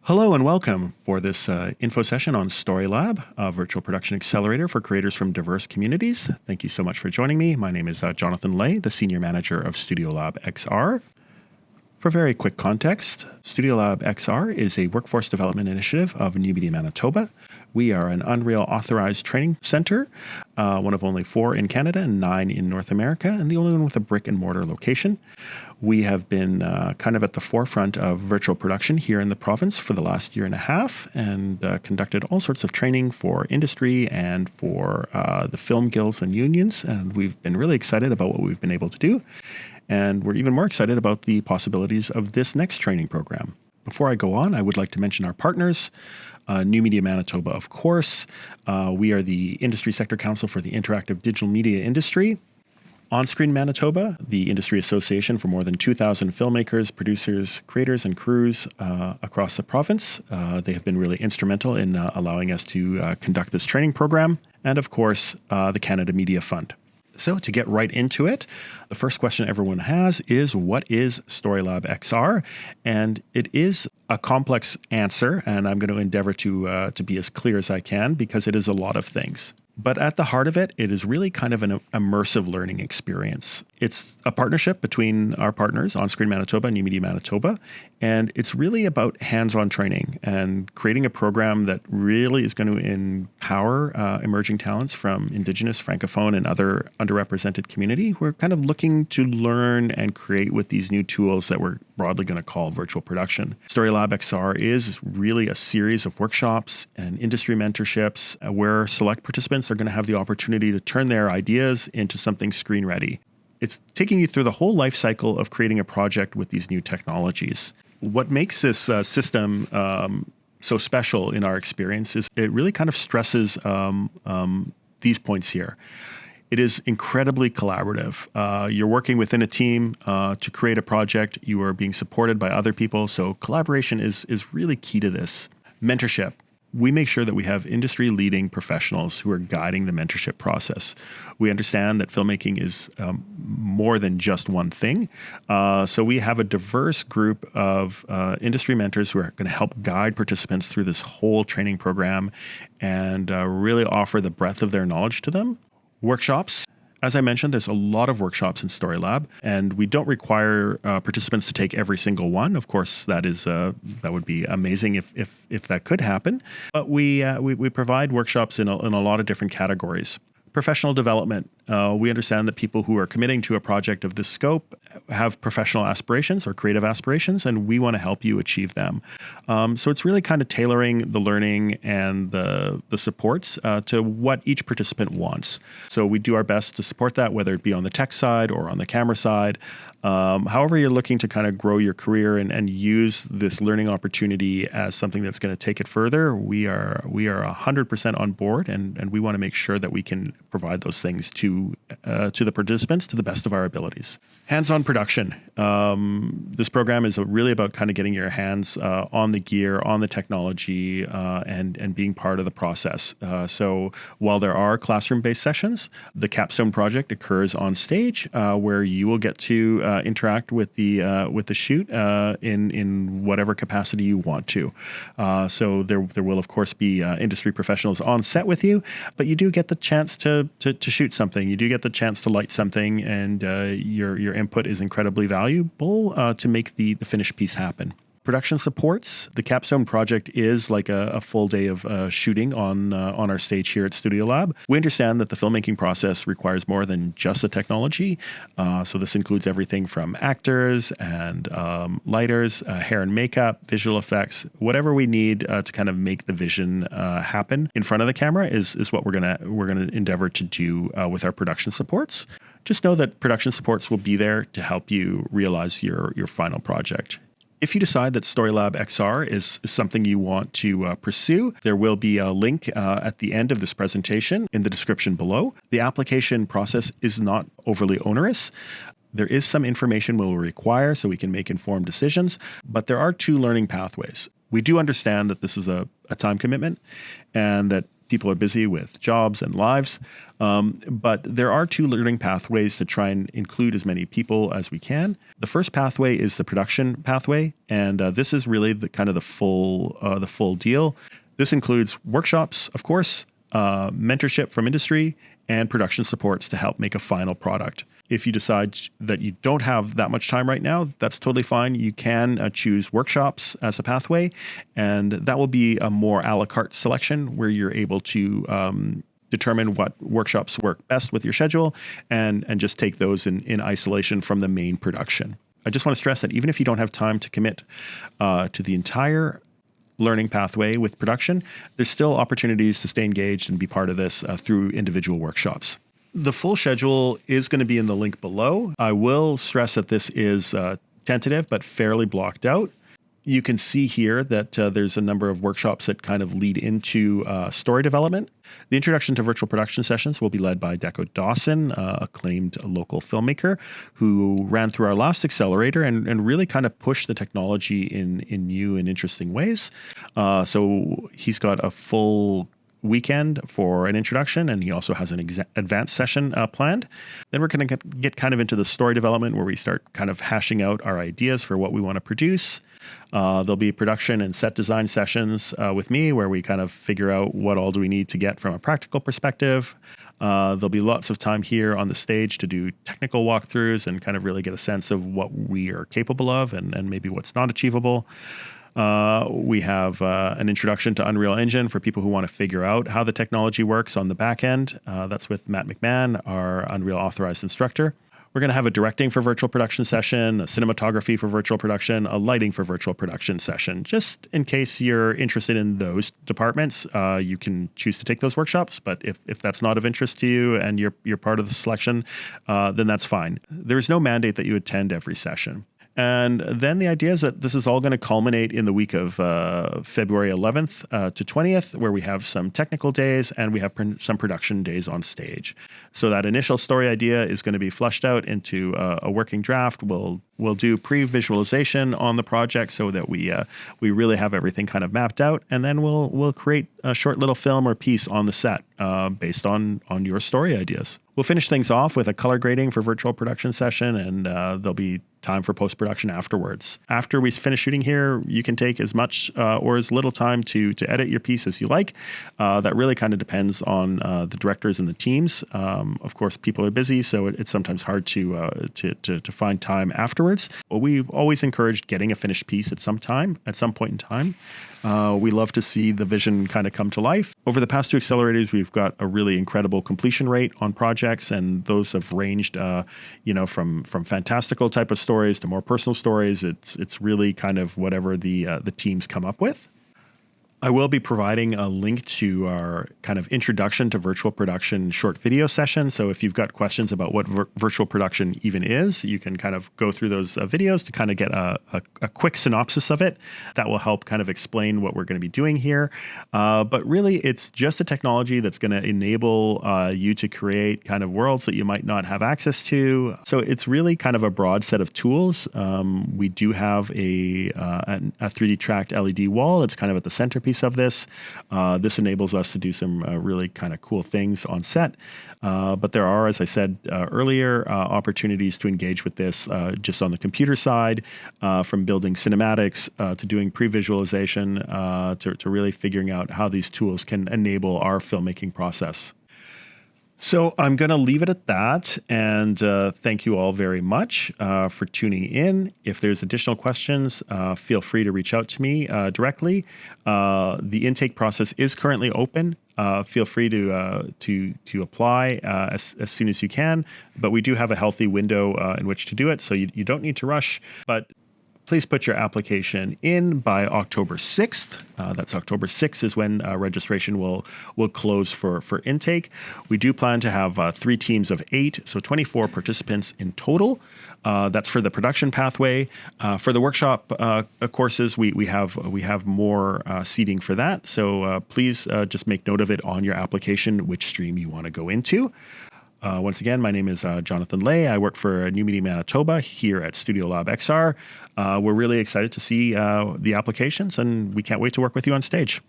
Hello and welcome for this info session on StoryLab, a virtual production accelerator for creators from diverse communities. Thank you so much for joining me. My name is Jonathan Lay, the Senior Manager of StudioLab XR. For very quick context, StudioLab XR is a workforce development initiative of New Media Manitoba. We are an Unreal authorized training center, one of only 4 in Canada and 9 in North America, and the only one with a brick and mortar location. We have been kind of at the forefront of virtual production here in the province for the last year and a half and conducted all sorts of training for industry and for the film guilds and unions. And we've been really excited about what we've been able to do. And we're even more excited about the possibilities of this next training program. Before I go on, I would like to mention our partners. New Media Manitoba, of course. We are the Industry Sector Council for the Interactive Digital Media Industry. Onscreen Manitoba, the industry association for more than 2,000 filmmakers, producers, creators, and crews across the province. They have been really instrumental in allowing us to conduct this training program. And of course, the Canada Media Fund. So to get right into it, the first question everyone has is, what is StoryLab XR? And it is a complex answer, and I'm going to endeavor to be as clear as I can because it is a lot of things. But at the heart of it, it is really kind of an immersive learning experience. It's a partnership between our partners, Onscreen Manitoba and New Media Manitoba, and it's really about hands-on training and creating a program that really is going to empower emerging talents from Indigenous, Francophone, and other underrepresented community who are kind of looking to learn and create with these new tools that we're broadly going to call virtual production. StoryLab XR is really a series of workshops and industry mentorships where select participants are going to have the opportunity to turn their ideas into something screen ready. It's taking you through the whole life cycle of creating a project with these new technologies. What makes this system so special in our experience is it really kind of stresses these points here. It is incredibly collaborative. You're working within a team to create a project. You are being supported by other people. So collaboration is really key to this. Mentorship. We make sure that we have industry-leading professionals who are guiding the mentorship process. We understand that filmmaking is more than just one thing. So we have a diverse group of industry mentors who are going to help guide participants through this whole training program and really offer the breadth of their knowledge to them. Workshops. As I mentioned, there's a lot of workshops in StoryLab, and we don't require participants to take every single one. Of course, that would be amazing if that could happen. But we provide workshops in a lot of different categories. Professional development. We understand that people who are committing to a project of this scope have professional aspirations or creative aspirations, and we want to help you achieve them. So it's really kind of tailoring the learning and the supports to what each participant wants. So we do our best to support that, whether it be on the tech side or on the camera side. However you're looking to kind of grow your career and use this learning opportunity as something that's going to take it further, we are 100% on board, and we want to make sure that we can provide those things to the participants to the best of our abilities. Hands-on production. This program is really about kind of getting your hands on the gear, on the technology, and being part of the process. So while there are classroom-based sessions, the capstone project occurs on stage where you will get to interact with the shoot in whatever capacity you want to. So there will of course be industry professionals on set with you, but you do get the chance to shoot something. You do get the chance to light something, and your input is incredibly valuable to make the finished piece happen. Production supports. The capstone project is like a full day of shooting on our stage here at StudioLab. We understand that the filmmaking process requires more than just the technology. So this includes everything from actors and lighters, hair and makeup, visual effects, whatever we need to kind of make the vision happen in front of the camera is what we're gonna endeavor to do with our production supports. Just know that production supports will be there to help you realize your final project. If you decide that StoryLab XR is something you want to pursue, there will be a link at the end of this presentation in the description below. The application process is not overly onerous. There is some information we'll require so we can make informed decisions, but there are 2 learning pathways. We do understand that this is a time commitment and that People are busy with jobs and lives, but there are 2 learning pathways to try and include as many people as we can. The first pathway is the production pathway, and this is really the full deal. This includes workshops, of course, mentorship from industry, and production supports to help make a final product. If you decide that you don't have that much time right now, that's totally fine. You can choose workshops as a pathway, and that will be a more a la carte selection where you're able to determine what workshops work best with your schedule and just take those in isolation from the main production. I just want to stress that even if you don't have time to commit to the entire learning pathway with production, there's still opportunities to stay engaged and be part of this through individual workshops. The full schedule is going to be in the link below. I will stress that this is tentative but fairly blocked out. You can see here that there's a number of workshops that kind of lead into story development. The introduction to virtual production sessions will be led by Deco Dawson, acclaimed local filmmaker who ran through our last accelerator and really kind of pushed the technology in new and interesting ways. So he's got a full weekend for an introduction, and he also has an advanced session planned. Then we're going to get kind of into the story development where we start kind of hashing out our ideas for what we want to produce. There'll be production and set design sessions with me where we kind of figure out what all do we need to get from a practical perspective. There'll be lots of time here on the stage to do technical walkthroughs and kind of really get a sense of what we are capable of and maybe what's not achievable. We have an introduction to Unreal Engine for people who want to figure out how the technology works on the back end. That's with Matt McMahon, our Unreal authorized instructor. We're going to have a directing for virtual production session, a cinematography for virtual production, a lighting for virtual production session. Just in case you're interested in those departments, you can choose to take those workshops. But if that's not of interest to you and you're part of the selection, then that's fine. There's no mandate that you attend every session. And then the idea is that this is all going to culminate in the week of February 11th to 20th, where we have some technical days and we have some production days on stage. So that initial story idea is going to be fleshed out into a working draft. We'll do pre-visualization on the project so that we really have everything kind of mapped out, and then we'll create a short little film or piece on the set based on your story ideas. We'll finish things off with a color grading for virtual production session, and there'll be time for post-production afterwards. After we finish shooting here, you can take as much or as little time to edit your piece as you like. That really kind of depends on the directors and the teams. Of course, people are busy, so it's sometimes hard to find time afterwards. But we've always encouraged getting a finished piece at some point in time. We love to see the vision kind of come to life. Over the past 2 accelerators, we've got a really incredible completion rate on projects, and those have ranged, from fantastical type of stories to more personal stories. It's really kind of whatever the teams come up with. I will be providing a link to our kind of introduction to virtual production short video session. So if you've got questions about what virtual production even is, you can kind of go through those videos to kind of get a quick synopsis of it. That will help kind of explain what we're going to be doing here. But really, it's just a technology that's going to enable you to create kind of worlds that you might not have access to. So it's really kind of a broad set of tools. We do have a 3D tracked LED wall. It's kind of at the centerpiece of this. This enables us to do some really kind of cool things on set. But there are, as I said earlier, opportunities to engage with this just on the computer side, from building cinematics to doing pre-visualization to really figuring out how these tools can enable our filmmaking process. So I'm going to leave it at that, and thank you all very much for tuning in. If there's additional questions, feel free to reach out to me directly. The intake process is currently open. Feel free to apply as soon as you can, but we do have a healthy window in which to do it, so you don't need to rush. But please put your application in by October 6th. That's October 6th is when registration will close for intake. We do plan to have 3 teams of 8, so 24 participants in total. That's for the production pathway. For the workshop courses, we have more seating for that. So please just make note of it on your application, which stream you want to go into. Once again, my name is Jonathan Lay. I work for New Media Manitoba here at StudioLab XR. We're really excited to see the applications, and we can't wait to work with you on stage.